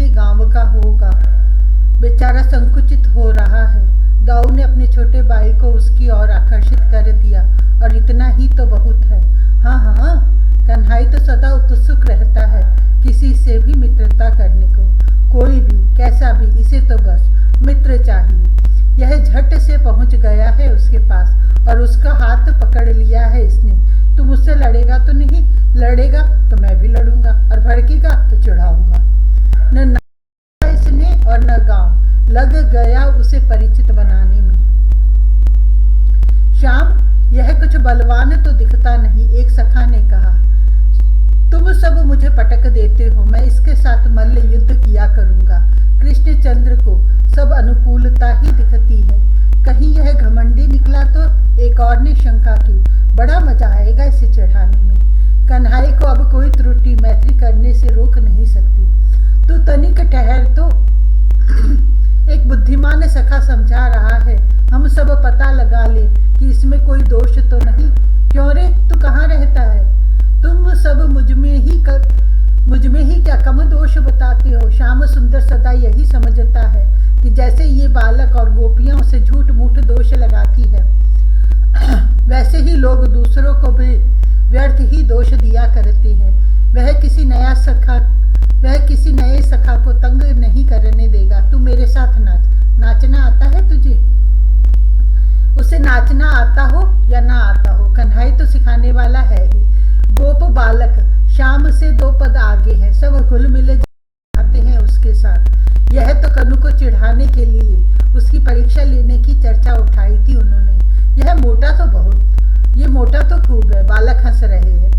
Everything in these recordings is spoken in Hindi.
ही गांव का होगा। बेचारा संकुचित हो रहा है। दाऊ ने अपने छोटे भाई को उसकी ओर आकर्षित कर दिया। और इतना ही तो बहुत है। हाँ हाँ, कन्हई तो सदा उत्सुक रहता है किसी से भी मित्रता करने को। कोई भी, कैसा भी, इसे तो बस मित्र चाहिए। यह झट से पहुंच गया है उसके पास और उसका हाथ पकड़ लिया है इसने। तू मुझसे लड़ेगा तो नहीं? लड़ेगा तो मैं भी लड़ूंगा, और भड़केगा तो चिढ़ाऊंगा। न नाम इसने और न गांव लग गया उसे परिचित बनाने में। श्याम, यह कुछ बलवान तो दिखता नहीं, एक सखा ने कहा। तुम सब मुझे पटक देते हो, मैं इसके साथ मल्ल युद्ध किया करूंगा। कृष्णचंद्र को सब अनुकूलता ही दिखती है। कहीं यह घमंडी निकला तो? एक और ने शंका की। बड़ा मजा आएगा इसे चढ़ाने में। कन्हई को अब कोई त्रुटि मैत्री करने से रोक नहीं सकती। तू तनिक ठहर तो, एक बुद्धिमान सखा समझा रहा है। हम सब पता लगा ले कि इसमें कोई दोष तो नहीं। क्यों रे, तू कहाँ रहता है? तुम सब मुझ में ही क्या कम दोष बताते हो? श्याम सुंदर सदा यही समझता है कि जैसे ये बालक और गोपियां उसे झूठ मूठ दोष लगाती है, वैसे ही लोग दूसरों को भी व्यर्थ ही दोष दिया करते हैं। वह किसी नए सखा को तंग नहीं करने देगा। तू मेरे साथ नाच। नाचना आता है तुझे? उसे नाचना आता हो या ना आता हो, कन्हई तो सिखाने वाला है ही। गोप बालक श्याम से 2 पद आगे है। सब घुल मिल जाते हैं उसके साथ। यह तो कनु को चिढ़ाने के लिए उसकी परीक्षा लेने की चर्चा उठाई थी उन्होंने। यह मोटा तो बहुत, ये मोटा तो खूब है। बालक हंस रहे हैं।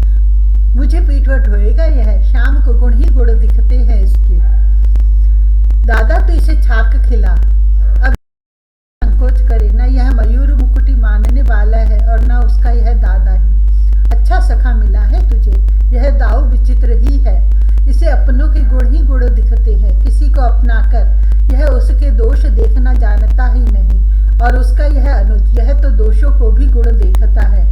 मुझे पीठ पर ढोएगा यह। श्याम को गुण ही गुण दिखते हैं इसके। दादा तो इसे छाक खिला। अब संकोच करे, न यह मयूर मुकुटी मानने वाला है और न उसका यह दादा ही। अच्छा सखा मिला है तुझे। यह दाऊ विचित्र ही है। इसे अपनों के गुण ही गुण दिखते हैं। किसी को अपनाकर यह उसके दोष देखना जानता ही नहीं। और उसका यह अनुज, यह तो दोषों को भी गुण देखता है।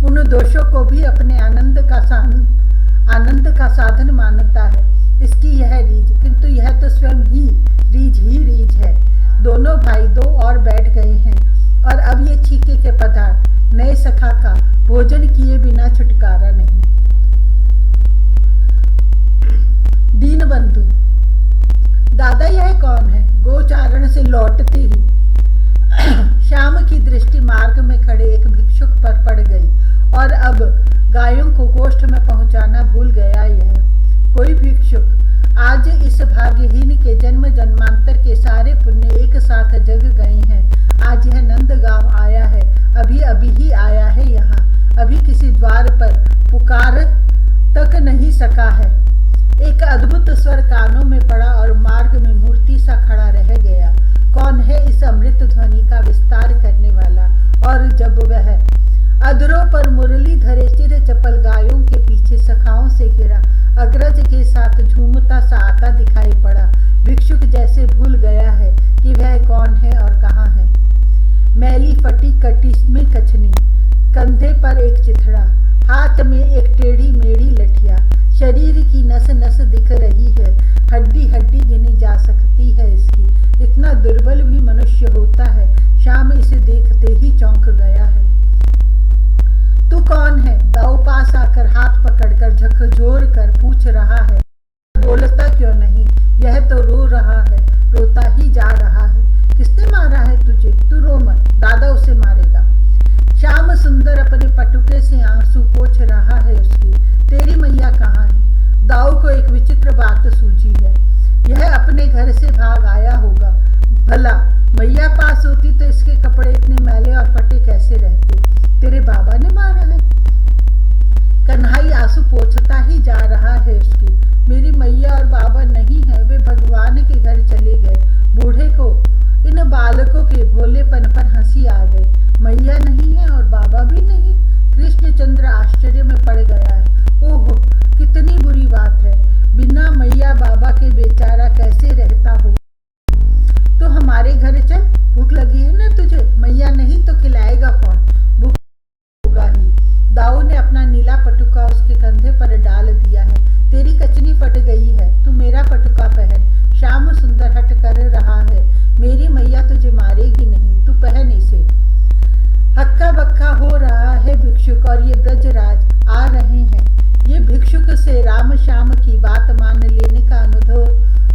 उन दोषों को भी अपने आनंद का साधन मानता है। इसकी यह रीझ, किंतु यह तो स्वयं ही रीझ है। दोनों भाई 2 और बैठ गए हैं और अब ये छीके के पदार्थ नए सखा का भोजन किए बिना छुटकारा नहीं। दीन बंधु, दादा यह कौन है? गोचारण से लौटते ही श्याम की दृष्टि मार्ग में खड़े एक भिक्षुक पर पड़ गई और अब गायों को गोष्ठ में पहुंचाना भूल गया। यह कोई भिक्षुक आज इस भाग्यहीन के जन्म जन्मांतर के सारे पुण्य एक साथ जग गए हैं। आज यह नंदगांव आया है, अभी ही आया है। यहाँ अभी किसी द्वार पर पुकार तक नहीं सका है। एक अद्भुत स्वर कानों में पड़ा और मार्ग में मूर्ति सा खड़ा रह गया। कौन है इस अमृत ध्वनि का विस्तार करने वाला? और जब वह अधरों पर मुरली धरे चिर चपल गायों के पीछे सखाओं से घिरा अग्रज के साथ झूमता सा आता दिखाई पड़ा। भिक्षुक जैसे भूल गया है कि वह कौन है और कहाँ है। मैली फटी कटी में कछनी, कंधे पर एक चिथड़ा, हाथ में एक टेढ़ी मेढ़ी लठिया। शरीर की नस नस दिख रही है। हड्डी हड्डी गिनी जा सकती है इसकी। इतना दुर्बल भी मनुष्य होता है। श्याम इसे देखते ही चौंक गया है। तू कौन है? दाऊ पास आकर हाथ पकड़कर झकझोर कर पूछ रहा है। बोलता क्यों नहीं? यह तो रो रहा है, रोता ही जा रहा है। किसने मारा है तुझे? तू रो मत, दादा उसे मारेगा। श्याम सुंदर अपने पटुके से आंसू पोंछ रहा है उसकी। तेरी मैया कहाँ है? दाऊ को एक विचित्र बात सूझी है। यह अपने घर से भाग आया होगा। भला मैया पास होती तो इसके कपड़े इतने मैले और फटे कैसे रहते? तेरे बाबा ने मारा है? कन्हई आंसू पोंछता ही जा रहा है उसकी। मेरी मैया और बाबा नहीं है, वे भगवान के घर चले गए। बूढ़े को इन बालकों के भोलेपन पर हंसी आ गई। मैया नहीं है और बाबा भी नहीं? कृष्णचंद्र आश्चर्य में पड़ गया है। ओहो, कितनी बुरी बात है। बिना मैया बाबा के बेचारा कैसे रहता हो। तो हमारे घर चल, भूख लगी है ना तुझे? मैया नहीं तो खिलाएगा कौन? भूख होगा ही। दाऊ ने अपना नीला पटुका उसके कंधे पर डाल दिया है। तेरी कचनी फट गई है, तू मेरा पटुका पहन। भिक्षुक और ये ब्रजराज आ रहे हैं। ये भिक्षुक से राम श्याम की बात मान लेने का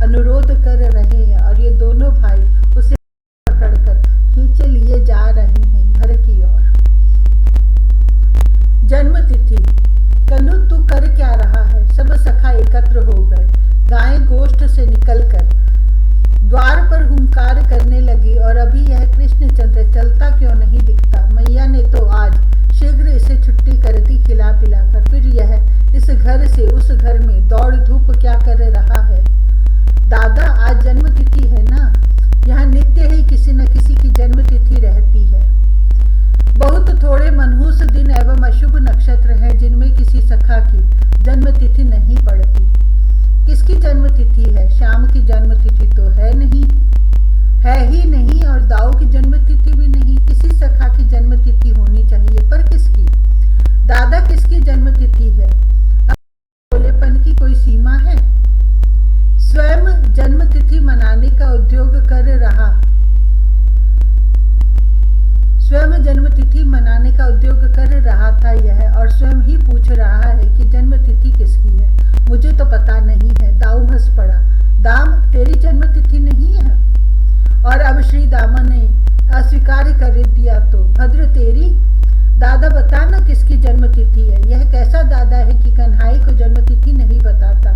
अनुरोध कर रहे हैं और ये दोनों भाई उसे पकड़कर खींचे लिए जा रहे हैं घर की ओर। जन्म तिथि। कन्हू तू कर क्या रहा है? सब सखा एकत्र हो गए। गायें गोष्ठ से निकलकर द्वार पर हुंकार करने लगी और अभी यह कृष्णचंद्र चलता क्यों नहीं दिखता? मैया ने तो आज शीघ्र इसे छुट्टी कर दी खिला पिलाकर, फिर यह इस घर से उस घर में दौड़ धूप क्या कर रहा है? दादा आज जन्म तिथि है ना? यहाँ नित्य ही किसी न किसी की जन्म तिथि रहती है। बहुत थोड़े मनहूस दिन एवं अशुभ नक्षत्र हैं जिनमें किसी सखा की जन्म तिथि नहीं पड़ती। किसकी जन्म तिथि है? श्याम की जन्म तिथि तो है ही नहीं और दाऊ की जन्म तिथि भी नहीं। किसी सखा की जन्म तिथि होनी चाहिए, पर किसकी? दादा किसकी जन्म तिथि है? भोलेपन की कोई सीमा है? स्वयं जन्म तिथि मनाने का उद्योग कर रहा था यह, और स्वयं ही पूछ रहा है कि जन्म तिथि किसकी है? मुझे तो पता नहीं है। दाऊ हंस पड़ा। दाम तेरी जन्म तिथि नहीं है? और अब श्री दामा ने अस्वीकार कर दिया तो भद्र तेरी। दादा बता ना किसकी जन्म तिथि है? यह कैसा दादा है कि कन्हाई को जन्म तिथि नहीं बताता?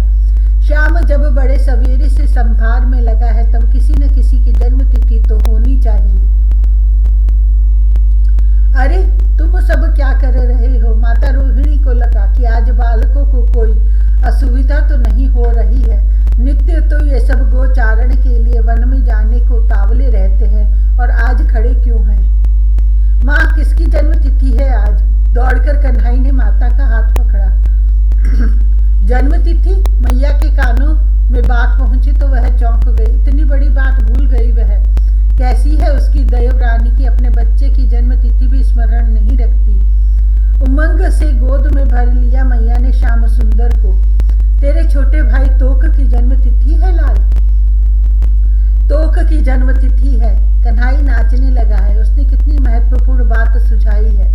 श्याम जब बड़े सवेरे से संभार में लगा है तब किसी न किसी की जन्म तिथि तो होनी चाहिए। अरे तुम सब क्या कर रहे हो? माता रोहिणी को लगा कि आज बालकों को कोई असुविधा तो नहीं हो रही है। नित्य तो ये सब गोचारण के लिए वन में जाने को तावले रहते हैं और आज खड़े क्यों हैं? माँ किसकी जन्म तिथि है आज? दौड़कर कन्हाई ने माता का हाथ पकड़ा। जन्म तिथि? मैया के कानों में बात पहुंची तो वह चौंक गई। इतनी बड़ी बात भूल गई वह। कैसी है उसकी देवरानी की अपने बच्चे की जन्म तिथि भी स्मरण नहीं रखती। उमंग से गोद में भर लिया मैया ने श्याम सुंदर को। तेरे छोटे भाई तोक की जन्म तिथि है लाल? तोक की जन्म तिथि है। कन्हाई नाचने लगा है। उसने कितनी महत्वपूर्ण बात सुझाई है।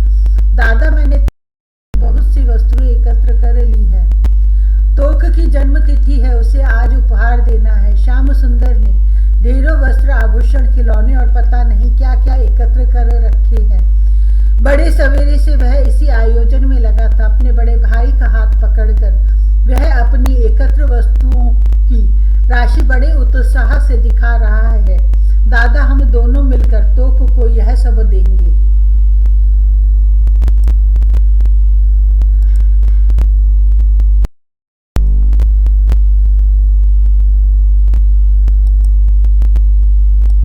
दादा मैंने बहुत सी वस्तुएं एकत्र कर ली है। तोक की जन्म तिथि है, उसे आज उपहार देना है। श्याम सुंदर ने ढेरों वस्त्र आभूषण खिलौने और पता नहीं क्या क्या एकत्र कर रखे हैं। बड़े सवेरे से वह इसी आयोजन में लगा था। अपने बड़े भाई का हाथ पकड़कर वह अपनी एकत्र वस्तुओं की राशि बड़े उत्साह से दिखा रहा है। दादा हम दोनों मिलकर तोक को यह सब देंगे।